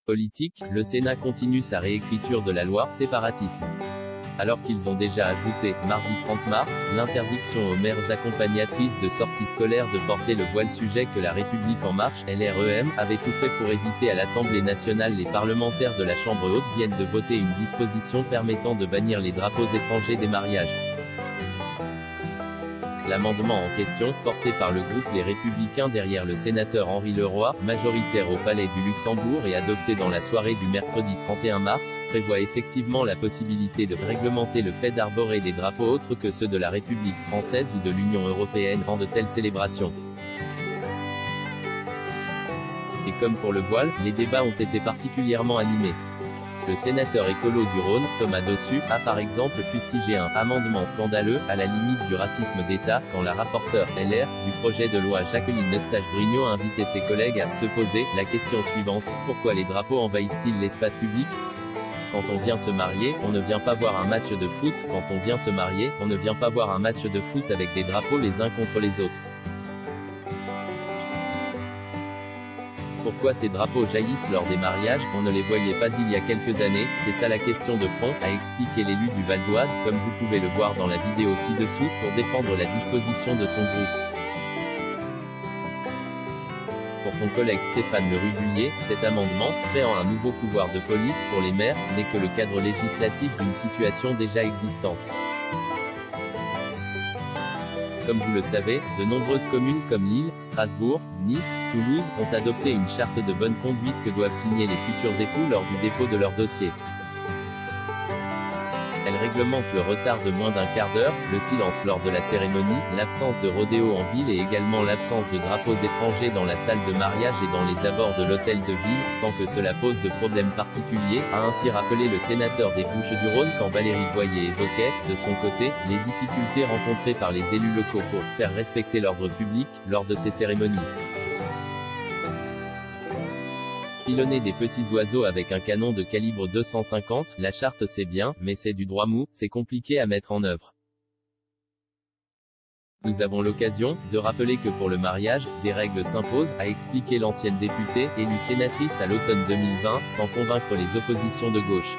Politique, le Sénat continue sa réécriture de la loi séparatiste. Alors qu'ils ont déjà ajouté, mardi 30 mars, l'interdiction aux mères accompagnatrices de sortie scolaire de porter le voile, sujet que La République En Marche, LREM, avait tout fait pour éviter à l'Assemblée nationale. Les parlementaires de la Chambre haute viennent de voter une disposition permettant de bannir les drapeaux étrangers des mariages. L'amendement en question, porté par le groupe Les Républicains derrière le sénateur Henri Leroy, majoritaire au Palais du Luxembourg et adopté dans la soirée du mercredi 31 mars, prévoit effectivement la possibilité de réglementer le fait d'arborer des drapeaux autres que ceux de la République française ou de l'Union européenne en de telles célébrations. Et comme pour le voile, les débats ont été particulièrement animés. Le sénateur écolo du Rhône, Thomas Dossus, a par exemple fustigé un « amendement scandaleux, à la limite du racisme d'État », quand la rapporteure, LR, du projet de loi Jacqueline Eustache-Brinio a invité ses collègues à se poser la question suivante: pourquoi les drapeaux envahissent-ils l'espace public? Quand on vient se marier, on ne vient pas voir un match de foot. Quand on vient se marier, on ne vient pas voir un match de foot avec des drapeaux les uns contre les autres. Pourquoi ces drapeaux jaillissent lors des mariages? On ne les voyait pas il y a quelques années, c'est ça la question de fond, a expliqué l'élu du Val d'Oise, comme vous pouvez le voir dans la vidéo ci-dessous, pour défendre la disposition de son groupe. Pour son collègue Stéphane Le Rudulier, cet amendement, créant un nouveau pouvoir de police pour les maires, n'est que le cadre législatif d'une situation déjà existante. Comme vous le savez, de nombreuses communes comme Lille, Strasbourg, Nice, Toulouse, ont adopté une charte de bonne conduite que doivent signer les futurs époux lors du dépôt de leur dossier. Elle réglemente le retard de moins d'un quart d'heure, le silence lors de la cérémonie, l'absence de rodéo en ville et également l'absence de drapeaux étrangers dans la salle de mariage et dans les abords de l'hôtel de ville, sans que cela pose de problème particulier, a ainsi rappelé le sénateur des Bouches-du-Rhône quand Valérie Boyer évoquait, de son côté, les difficultés rencontrées par les élus locaux pour faire respecter l'ordre public, lors de ces cérémonies. Pilonner des petits oiseaux avec un canon de calibre 250, la charte c'est bien, mais c'est du droit mou, c'est compliqué à mettre en œuvre. Nous avons l'occasion de rappeler que pour le mariage, des règles s'imposent, a expliqué l'ancienne députée, élue sénatrice à l'automne 2020, sans convaincre les oppositions de gauche.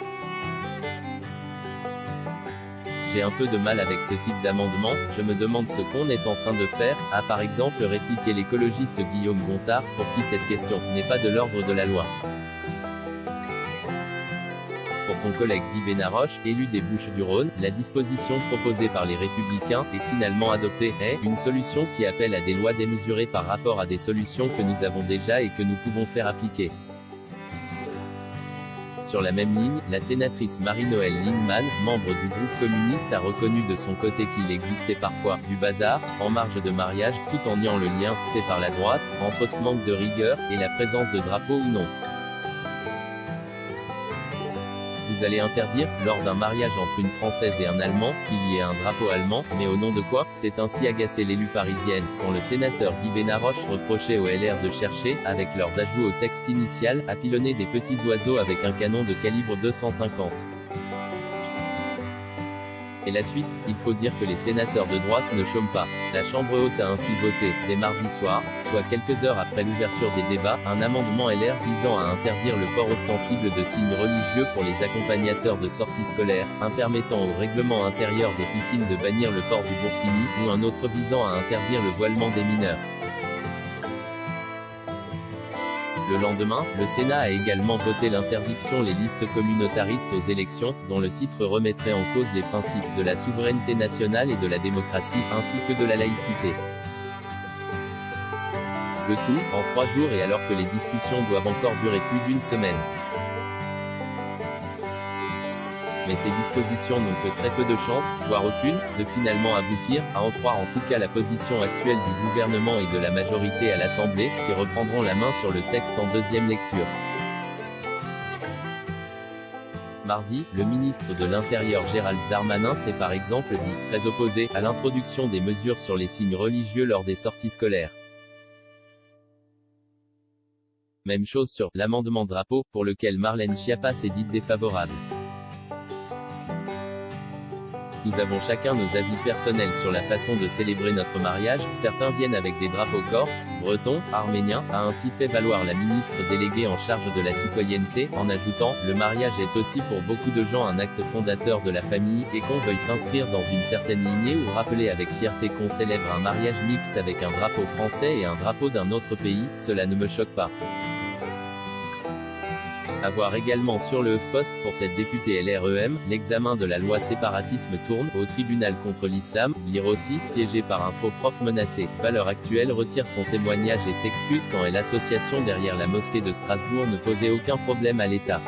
J'ai un peu de mal avec ce type d'amendement, je me demande ce qu'on est en train de faire, a par exemple répliqué l'écologiste Guillaume Gontard, pour qui cette question n'est pas de l'ordre de la loi. Pour son collègue Guy Benaroche, élu des Bouches-du-Rhône, la disposition proposée par les Républicains, et finalement adoptée, est une solution qui appelle à des lois démesurées par rapport à des solutions que nous avons déjà et que nous pouvons faire appliquer. Sur la même ligne, la sénatrice Marie-Noëlle Lienemann, membre du groupe communiste, a reconnu de son côté qu'il existait parfois du bazar en marge de mariage, tout en niant le lien fait par la droite entre ce manque de rigueur et la présence de drapeaux ou non. Vous allez interdire, lors d'un mariage entre une Française et un Allemand, qu'il y ait un drapeau allemand, mais au nom de quoi? C'est ainsi agacé l'élue parisienne, quand le sénateur Guy Benaroche reprochait au LR de chercher, avec leurs ajouts au texte initial, à pilonner des petits oiseaux avec un canon de calibre 250. Et la suite, il faut dire que les sénateurs de droite ne chôment pas. La Chambre haute a ainsi voté, dès mardi soir, soit quelques heures après l'ouverture des débats, un amendement LR visant à interdire le port ostensible de signes religieux pour les accompagnateurs de sorties scolaires, un permettant au règlement intérieur des piscines de bannir le port du burkini, ou un autre visant à interdire le voilement des mineurs. Le lendemain, le Sénat a également voté l'interdiction des listes communautaristes aux élections, dont le titre remettrait en cause les principes de la souveraineté nationale et de la démocratie, ainsi que de la laïcité. Le tout, en 3 jours et alors que les discussions doivent encore durer plus d'une semaine. Mais ces dispositions n'ont que très peu de chances, voire aucune, de finalement aboutir, à en croire en tout cas la position actuelle du gouvernement et de la majorité à l'Assemblée, qui reprendront la main sur le texte en deuxième lecture. Mardi, le ministre de l'Intérieur Gérald Darmanin s'est par exemple dit très opposé à l'introduction des mesures sur les signes religieux lors des sorties scolaires. Même chose sur l'amendement drapeau, pour lequel Marlène Schiappa s'est dite défavorable. Nous avons chacun nos avis personnels sur la façon de célébrer notre mariage, certains viennent avec des drapeaux corses, bretons, arméniens, a ainsi fait valoir la ministre déléguée en charge de la citoyenneté, en ajoutant, le mariage est aussi pour beaucoup de gens un acte fondateur de la famille, et qu'on veuille s'inscrire dans une certaine lignée ou rappeler avec fierté qu'on célèbre un mariage mixte avec un drapeau français et un drapeau d'un autre pays, cela ne me choque pas. À voir également sur le HuffPost, pour cette députée LREM, l'examen de la loi séparatisme tourne au tribunal contre l'islam, lire aussi, piégé par un faux prof menacé. Valeurs Actuelles retire son témoignage et s'excuse quand elle l'association derrière la mosquée de Strasbourg ne posait aucun problème à l'État.